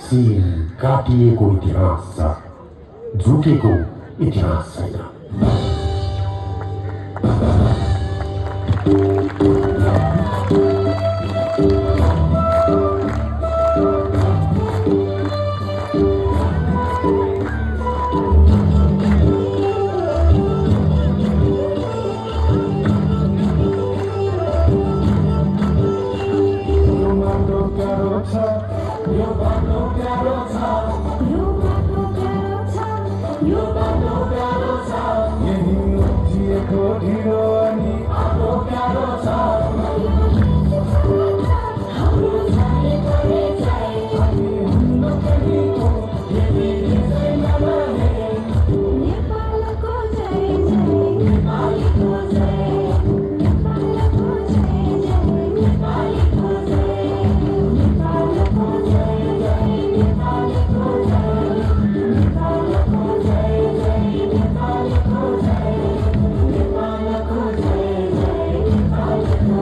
C काटिए को इतिहास छ झुकेको इतिहास छैन यो बाटो प्यारो छ